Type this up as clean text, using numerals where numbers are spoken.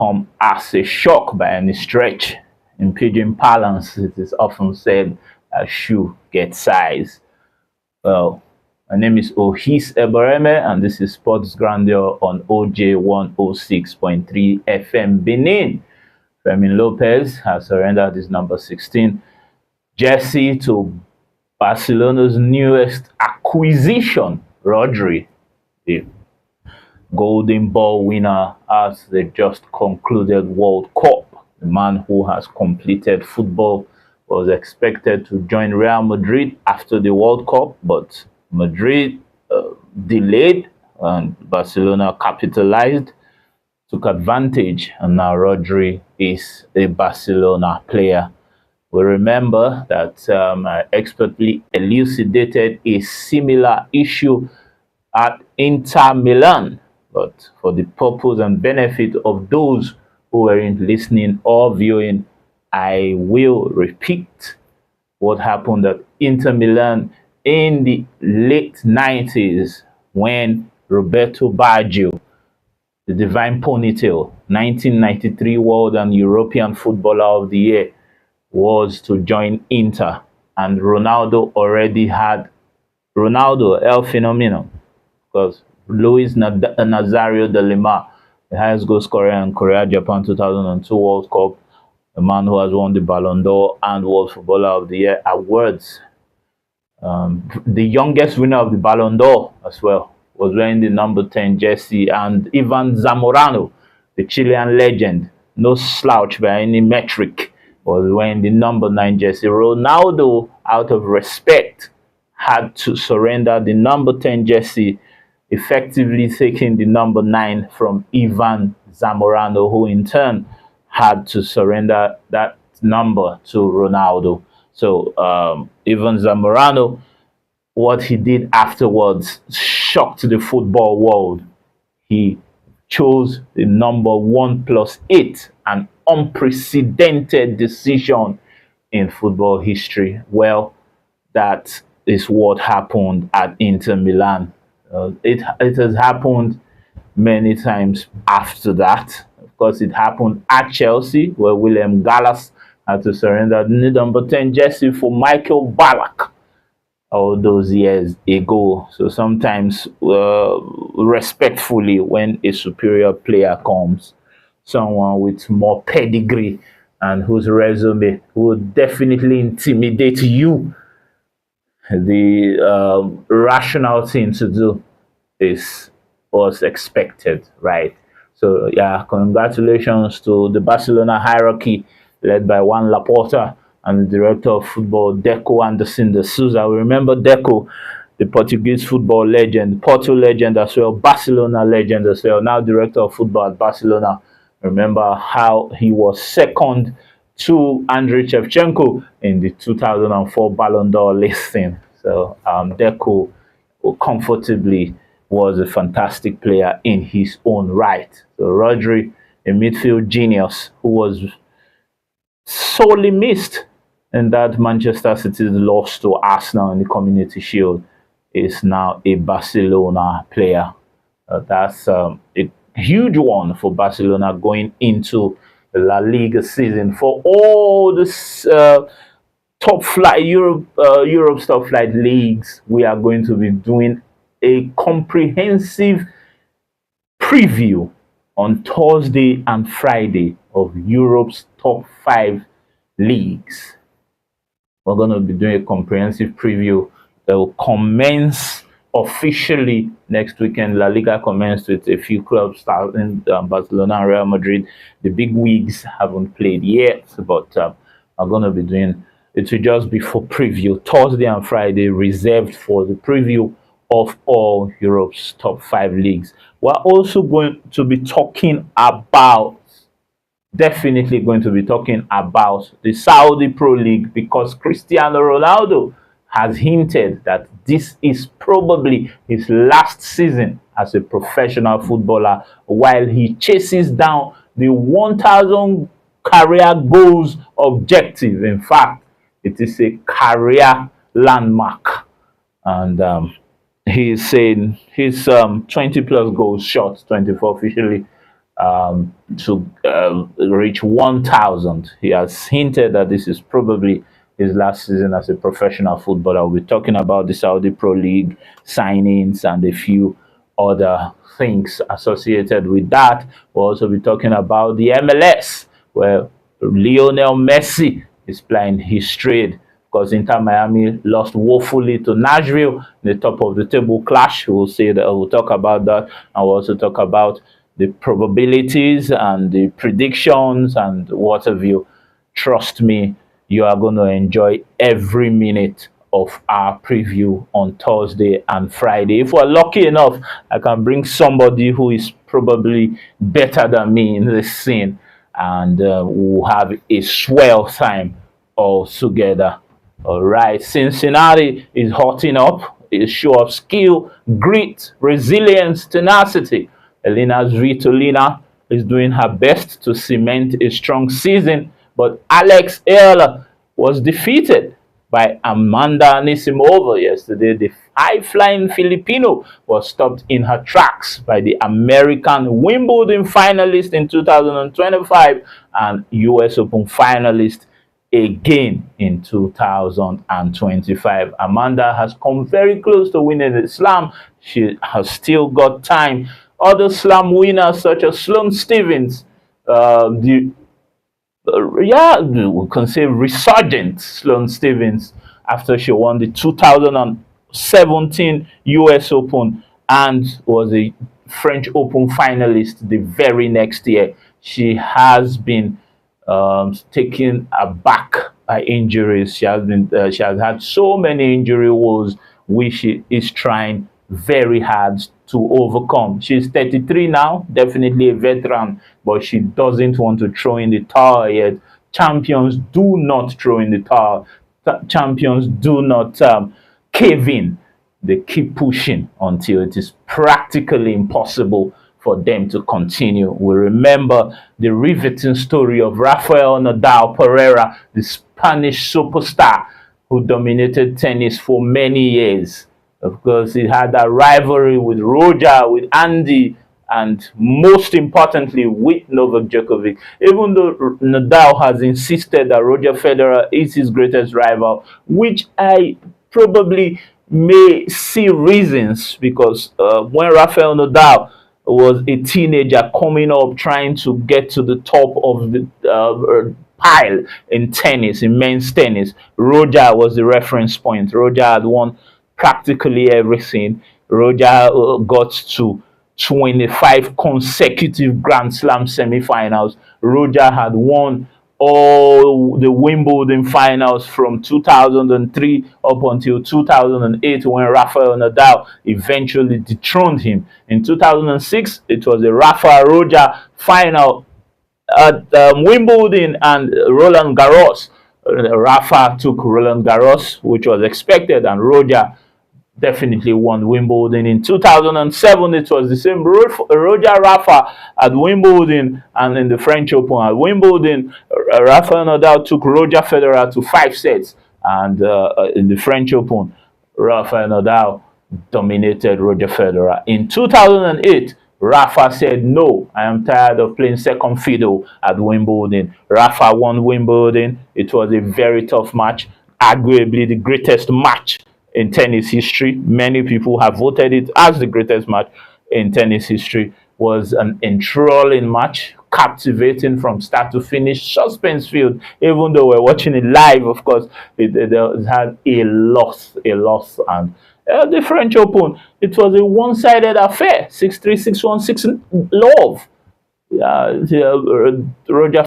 come as a shock by any stretch. In pidgin parlance, it is often said a shoe gets size. Well, my name is Ohis Eboreme, and this is Sports Grandeur on OJ 106.3 FM Benin. Fermin Lopez has surrendered his number 16 jersey to Barcelona's newest acquisition, Rodri, the Golden Ball winner at the just concluded World Cup. The man who has completed football was expected to join Real Madrid after the World Cup, but Madrid delayed and Barcelona capitalized, took advantage, and now Rodri is a Barcelona player. We remember that I expertly elucidated a similar issue at Inter Milan, but for the purpose and benefit of those who weren't listening or viewing, I will repeat what happened at Inter Milan in the late 90s when Roberto Baggio, the Divine Ponytail, 1993 World and European Footballer of the Year, was to join Inter, and Ronaldo already had Ronaldo El Fenomeno, because Luis Nazario de Lima, the highest goal scorer in Korea-Japan 2002 World Cup, a man who has won the Ballon d'Or and World Footballer of the Year awards. The youngest winner of the Ballon d'Or as well was wearing the number 10 jersey, and Ivan Zamorano, the Chilean legend, no slouch by any metric, was wearing the number 9 jersey. Ronaldo, out of respect, had to surrender the number 10 jersey, effectively taking the number 9 from Ivan Zamorano, who in turn had to surrender that number to Ronaldo. So Ivan Zamorano, what he did afterwards shocked the football world. He chose the number 1+8, an unprecedented decision in football history. Well, that is what happened at Inter Milan. It has happened many times after that. Of course, it happened at Chelsea, where William Gallas had to surrender the number 10 jersey for Michael Ballack all those years ago. So sometimes, respectfully, when a superior player comes, someone with more pedigree and whose resume will definitely intimidate you, the rational thing to do is what's expected, right? So yeah, congratulations to the Barcelona hierarchy led by Juan Laporta and the director of football Deco Anderson de Souza. We remember Deco, the Portuguese football legend, Porto legend as well, Barcelona legend as well, now director of football at Barcelona. Remember how he was second to Andriy Shevchenko in the 2004 Ballon d'Or listing. So Deco comfortably was a fantastic player in his own right. So Rodri, a midfield genius who was sorely missed in that Manchester City loss to Arsenal in the Community Shield, is now a Barcelona player. That's a huge one for Barcelona going into the La Liga season. For all this top flight Europe's top flight leagues, we are going to be doing a comprehensive preview on Thursday and Friday of Europe's top 5 leagues. We're going to be doing a comprehensive preview that will commence officially next weekend. La Liga commenced with a few clubs starting Barcelona and Real Madrid. The big wigs haven't played yet, but I'm going to be doing it. Will just be for preview. Thursday and Friday reserved for the preview of all Europe's top 5 leagues. We're also going to be talking about, definitely going to be talking about the Saudi Pro League, because Cristiano Ronaldo has hinted that this is probably his last season as a professional footballer, while he chases down the 1,000 career goals objective. In fact, it is a career landmark, and he's saying he's 20 plus goals short, 24 officially, to reach 1,000. He has hinted that this is probably his last season as a professional footballer. We'll be talking about the Saudi Pro League signings and a few other things associated with that. We'll also be talking about the MLS, where Lionel Messi is playing his trade because Inter Miami lost woefully to Nashville in the top of the table clash. We'll say that we'll talk about that, and we'll also talk about the probabilities and the predictions and what have you. Trust me, you are going to enjoy every minute of our preview on Thursday and Friday. If we're lucky enough, I can bring somebody who is probably better than me in this scene, and we'll have a swell time all together. All right, Cincinnati is hotting up. A show of skill, grit, resilience, tenacity. Elena Svitolina is doing her best to cement a strong season, but Alex Earle was defeated by Amanda Anisimova yesterday. The high-flying Filipino was stopped in her tracks by the American Wimbledon finalist in 2025 and US Open finalist again in 2025. Amanda has come very close to winning the slam. She has still got time. Other slam winners such as Sloane Stephens, we can say resurgent Sloane Stephens after she won the 2017 US Open and was a French Open finalist the very next year. She has been taken aback by injuries. She has had so many injury woes, which she is trying very hard to overcome. She's 33 now, definitely a veteran, but she doesn't want to throw in the towel yet. Champions do not throw in the towel. Champions do not cave in. They keep pushing until it is practically impossible for them to continue. We remember the riveting story of Rafael Nadal Pereira, the Spanish superstar who dominated tennis for many years. Of course, he had a rivalry with Roger, with Andy, and most importantly, with Novak Djokovic. Even though Nadal has insisted that Roger Federer is his greatest rival, which I probably may see reasons, because when Rafael Nadal was a teenager coming up trying to get to the top of the pile in tennis, in men's tennis, Roger was the reference point. Roger had won practically everything. Roger got to 25 consecutive Grand Slam semifinals. Roger had won all the Wimbledon finals from 2003 up until 2008 when Rafael Nadal eventually dethroned him. In 2006, it was the Rafa Roger final at Wimbledon and Roland Garros. Rafa took Roland Garros, which was expected, and Roger definitely won Wimbledon. In 2007, it was the same Roger Rafa at Wimbledon, and in the French Open at Wimbledon, Rafael Nadal took Roger Federer to 5 sets, and in the French Open, Rafael Nadal dominated Roger Federer. In 2008, Rafa said, "No, I am tired of playing second fiddle at Wimbledon." Rafa won Wimbledon. It was a very tough match, arguably the greatest match in tennis history. Many people have voted it as the greatest match in tennis history. Was an enthralling match, captivating from start to finish, suspense filled. Even though we're watching it live, of course, it had a loss, and the French Open, it was a one-sided affair, 6-3, 6-1, 6 love. Roger